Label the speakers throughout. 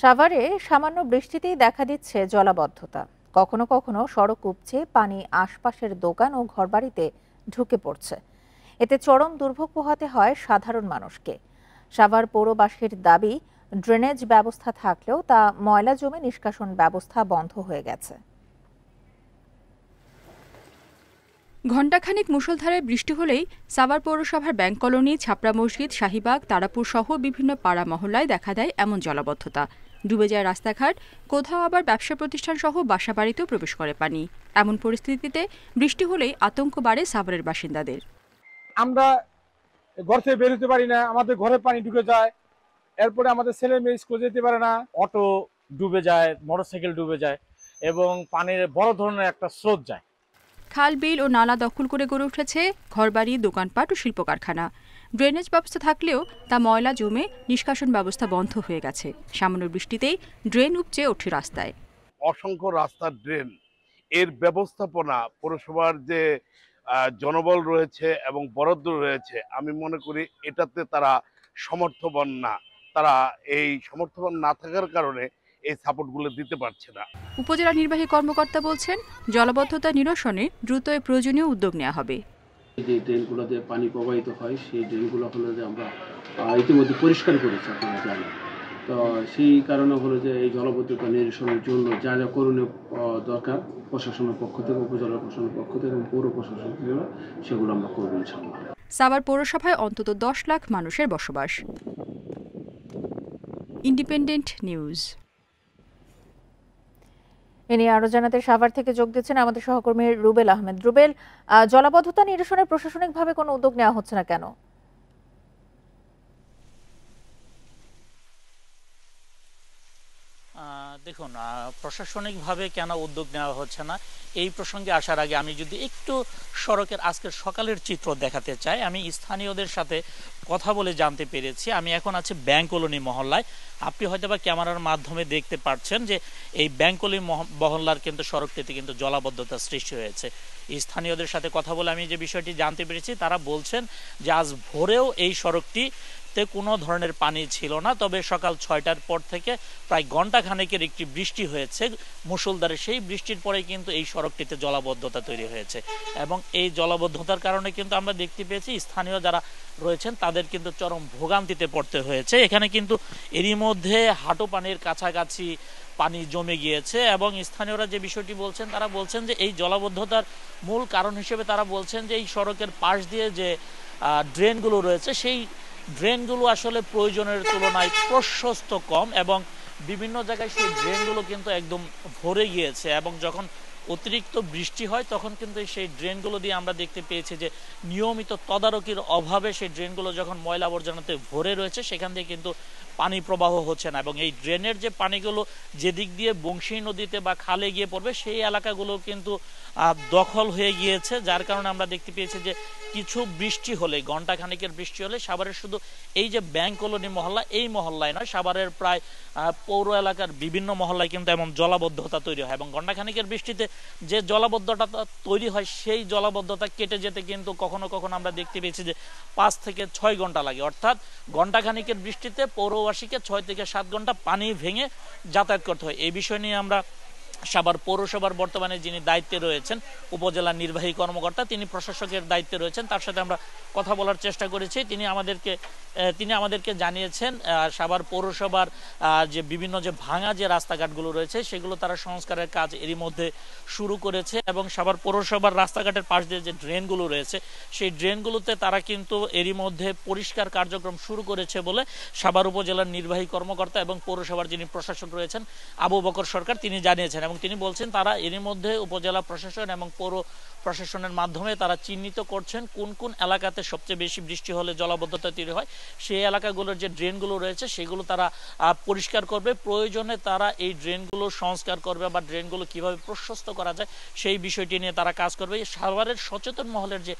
Speaker 1: সাভারে সামান্য বৃষ্টিতেই দেখা দিচ্ছে জলাবদ্ধতা। কখনো কখনো সড়ক উপচে পানি আশপাশের দোকান ও ঘরবাড়িতে ঢুকে পড়ছে। এতে চরম দুর্ভোগ পোহাতে হয় সাধারণ মানুষকে। সাভার পৌরবাসীর দাবি, ড্রেনেজ ব্যবস্থা থাকলেও তা ময়লা জমে নিষ্কাশন ব্যবস্থা বন্ধ হয়ে গেছে।
Speaker 2: ঘণ্টাখানিক মুষলধারে বৃষ্টি হলেই সাভার পৌরসভার ব্যাংক কলোনি, ছাপড়া মসজিদ, শাহীবাগ, তারাপুর সহ বিভিন্ন পাড়া মহল্লায় দেখা দেয় এমন জলাবদ্ধতা। ডুবে যায় রাস্তাঘাট, কোথাও আবার ব্যবসা প্রতিষ্ঠান সহ বাসাবাড়িতেও প্রবেশ করে পানি। এমন পরিস্থিতিতে বৃষ্টি হলেই আতঙ্ক বাড়ে সাভারের বাসিন্দাদের।
Speaker 3: আমরা ঘর থেকে বের হতে পারি না, আমাদের ঘরে পানি ঢুকে যায়। এরপরে আমাদের ছেলে মেয়ে স্কুলে যেতে পারে না,
Speaker 4: অটো ডুবে যায়, মোটরসাইকেল ডুবে যায় এবং পানির বড় ধরনের একটা স্রোত যায়।
Speaker 2: খাল, বিল ও নালা দখল করে গড়ে উঠেছে ঘরবাড়ি, দোকানপাট ও শিল্প কারখানা। ড্রেনেজ ব্যবস্থা থাকলেও তা ময়লা জমে নিষ্কাশন ব্যবস্থা বন্ধ হয়ে গেছে। সামান্য বৃষ্টিতেই ড্রেন উপচে ওঠে রাস্তায়।
Speaker 5: অসংখ্য রাস্তার ড্রেন, এর ব্যবস্থাপনা পৌরসভার যে জনবল রয়েছে এবং বরাদ্দ রয়েছে, আমি মনে করি এটাতে তারা সমর্থবান না। তারা এই সমর্থবান না থাকার কারণে এই সাপোর্টগুলো দিতে পারছে না।
Speaker 2: উপজেলা নির্বাহী কর্মকর্তা বলছেন, জলাবদ্ধতা নিরসনে দ্রুত প্রয়োজনীয় উদ্যোগ নেওয়া হবে।
Speaker 6: যে ড্রেনগুলোতে পানি প্রবাহিত হয় সেই ড্রেনগুলো হলো যে আমরা ইতিমধ্যে পরিষ্কার করেছি, আপনারা জানেন। তো সেই কারণে হলো যে এই জলাবদ্ধতা নিরসনের জন্য যা যা করণীয় দরকার প্রশাসনের পক্ষ থেকে, উপজেলা প্রশাসনের পক্ষ থেকে এবং পৌর প্রশাসন থেকে, সেগুলো আমরা করব ইনশাআল্লাহ।
Speaker 2: সাভার পৌরসভায় অন্তত 10 লাখ মানুষের বসবাস। Independent news.
Speaker 1: এ নিয়ে আরো জানাতে সাভার থেকে যোগ দিচ্ছেন আমাদের সহকর্মী রুবেল আহমেদ। রুবেল, জলাবদ্ধতা নিরসনে প্রশাসনিকভাবে কোনো উদ্যোগ নেওয়া হচ্ছে না কেন?
Speaker 7: দেখুন, প্রশাসনিকভাবে কেন উদ্যোগ নেওয়া হচ্ছে না এই প্রসঙ্গে আসার আগে আমি যদি একটু সড়কের আজকের সকালের চিত্র দেখাতে চাই। আমি স্থানীয়দের সাথে কথা বলে জানতে পেরেছি, আমি এখন আছি ব্যাংক কলোনি মহল্লায়। আপনি হয়তোবা ক্যামেরার মাধ্যমে দেখতে পাচ্ছেন যে এই ব্যাংক কলোনি মহল্লার কিন্তু সড়কটিতে কিন্তু জলাবদ্ধতার সৃষ্টি হয়েছে। স্থানীয়দের সাথে কথা বলে আমি যে বিষয়টি জানতে পেরেছি, তারা বলছেন যে আজ ভোরেও এই সড়কটি কোনো ধরনের পানি ছিল না, তবে সকাল 6টার পর থেকে প্রায় ঘন্টা খানেকের একটি বৃষ্টি হয়েছে মুষলধারে। সেই বৃষ্টির পরে কিন্তু এই সড়কটিতে জলাবদ্ধতা তৈরি হয়েছে এবং এই জলাবদ্ধতার কারণে কিন্তু আমরা দেখতে পেয়েছি স্থানীয় যারা রয়েছেন তাদের কিন্তু চরম ভোগান্তিতে পড়তে হয়েছে। এখানে কিন্তু এরই মধ্যে হাঁটু পানির কাছাকাছি পানি জমে গিয়েছে এবং স্থানীয়রা যে বিষয়টি বলছেন, তারা বলছেন যে এই জলাবদ্ধতার মূল কারণ হিসেবে তারা বলছেন যে এই সড়কের পাশ দিয়ে যে ড্রেনগুলো রয়েছে, সেই ড্রেনগুলো আসলে প্রয়োজনের তুলনায় প্রশস্ত কম এবং বিভিন্ন জায়গায় সেই ড্রেনগুলো কিন্তু একদম ভরে গিয়েছে এবং যখন অতিরিক্ত বৃষ্টি হয় তখন কিন্তু সেই ড্রেনগুলো দিয়ে আমরা দেখতে পেয়েছি যে নিয়মিত তদারকির অভাবে সেই ড্রেনগুলো যখন ময়লা আবর্জনাতে ভরে রয়েছে সেখান দিয়ে কিন্তু পানি প্রবাহ হচ্ছে না এবং এই ড্রেনের যে পানিগুলো যেদিক দিয়ে বংশী নদীতে বা খালে গিয়ে পড়বে সেই এলাকাগুলো কিন্তু দখল হয়ে গিয়েছে, যার কারণে আমরা দেখতে পেয়েছি যে কিছু বৃষ্টি হলে, ঘন্টা খানিকের বৃষ্টি হলে সাভারের শুধু এই যে ব্যাংক কলোনি মহল্লা, এই মহল্লায় নয়, সাভারের প্রায় পৌর এলাকার বিভিন্ন মহল্লায় কিন্তু এমন জলাবদ্ধতা তৈরি হয় এবং ঘন্টা খানিকের বৃষ্টিতে যে জলাবদ্ধতা তৈরি হয় সেই জলাবদ্ধতা কেটে যেতে কিন্তু কখনো কখনো আমরা দেখতে পেয়েছি যে 5 থেকে 6 ঘন্টা লাগে। অর্থাৎ ঘন্টা খানিকের বৃষ্টিতে পৌরবাসীকে 6 থেকে 7 ঘন্টা পানি ভেঙে যাতায়াত করতে হয়। এই বিষয় নিয়ে আমরা সাভার পৌরসভার বর্তমানে যিনি দায়িত্বে রয়েছেন উপজেলা নির্বাহী কর্মকর্তা, তিনি প্রশাসকের দায়িত্বে রয়েছেন, তার সাথে আমরা কথা বলার চেষ্টা করেছি। তিনি আমাদেরকে জানিয়েছেন সাভার পৌরসভার যে বিভিন্ন যে ভাঙা যে রাস্তাঘাটগুলো রয়েছে সেগুলো তারা সংস্কারের কাজ এরই মধ্যে শুরু করেছে এবং সাভার পৌরসভার রাস্তাঘাটের পাশ দিয়ে যে ড্রেনগুলো রয়েছে সেই ড্রেনগুলোতে তারা কিন্তু এরই মধ্যে পরিষ্কার কার্যক্রম শুরু করেছে বলে সাভার উপজেলার নির্বাহী কর্মকর্তা এবং পৌরসভার যিনি প্রশাসক রয়েছেন আবু বকর সরকার তিনি জানিয়েছেন এবং তিনি বলছেন তারা এরই মধ্যে উপজেলা প্রশাসন এবং পৌর প্রশাসনের মাধ্যমে তারা চিহ্নিত করছেন কোন কোন এলাকাতে সবচেয়ে বেশি বৃষ্টি হলে জলাবদ্ধতা তৈরি হয়, সেই এলাকাগুলোর যে ড্রেনগুলো রয়েছে সেগুলো তারা পরিষ্কার করবে। প্রয়োজনে তারা এই ড্রেনগুলো সংস্কার করবে বা ড্রেনগুলো কিভাবে প্রশস্ত করা যায় সেই বিষয়টি নিয়ে তারা কাজ করবে। সাভারের সচেতন মহলের যে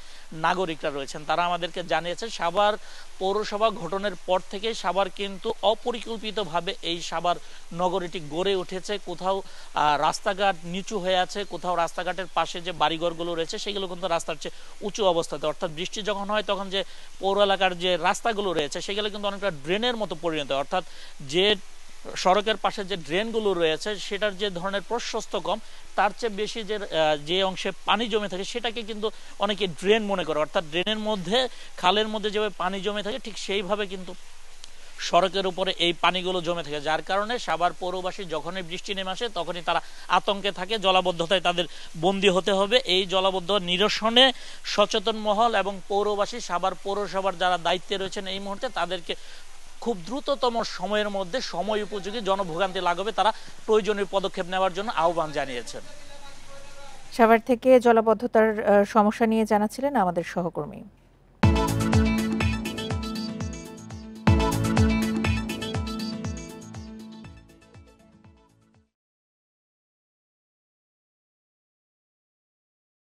Speaker 7: নাগরিকরা রয়েছেন তারা আমাদেরকে জানিয়েছেন সাভার পৌরসভা গঠনের পর থেকে সাভার কিন্তু অপরিকল্পিতভাবে এই সাভার নগরীটি গড়ে উঠেছে। কোথাও রাস্তাঘাট নিচু হয়ে আছে, কোথাও রাস্তাঘাটের পাশে যে বাড়িঘরগুলো রয়েছে সেগুলো কিন্তু রাস্তার চেয়ে উঁচু অবস্থাতে, অর্থাৎ বৃষ্টি যখন হয় তখন যে পৌর এলাকার যে রাস্তাগুলো রয়েছে সেগুলো কিন্তু অনেকটা ড্রেনের মতো পরিণত হয়, অর্থাৎ যে সড়কের পাশে যে ড্রেনগুলো রয়েছে সেটার যে ধরনের প্রশস্ত কম, তার চেয়ে বেশি যে অংশে পানি জমে থাকে সেটাকে কিন্তু অনেকে ড্রেন মনে করে, অর্থাৎ ড্রেনের মধ্যে, খালের মধ্যে যেভাবে পানি জমে থাকে ঠিক সেইভাবে কিন্তু সড়কের উপরে এই পানিগুলো জমে থাকে, যার কারণে সাভার পৌরবাসী যখনই বৃষ্টি নেমে আসে তখনই তারা আতঙ্কে থাকে, জলাবদ্ধতায় তাদের বন্দী হতে হবে। এই জলাবদ্ধ নিরসনে সচেতন মহল এবং পৌরবাসী, সাভার পৌরসভার যারা দায়িত্বে রয়েছেন এই মুহূর্তে, তাদেরকে খুব দ্রুততম সময়ের মধ্যে সময় উপযোগী, জনভোগান্তি লাঘবে তারা প্রয়োজনীয় পদক্ষেপ নেওয়ার জন্য আহ্বান জানিয়েছেন।
Speaker 1: সাভার থেকে জলাবদ্ধতার সমস্যা নিয়ে জানাচ্ছিলেন আমাদের সহকর্মী।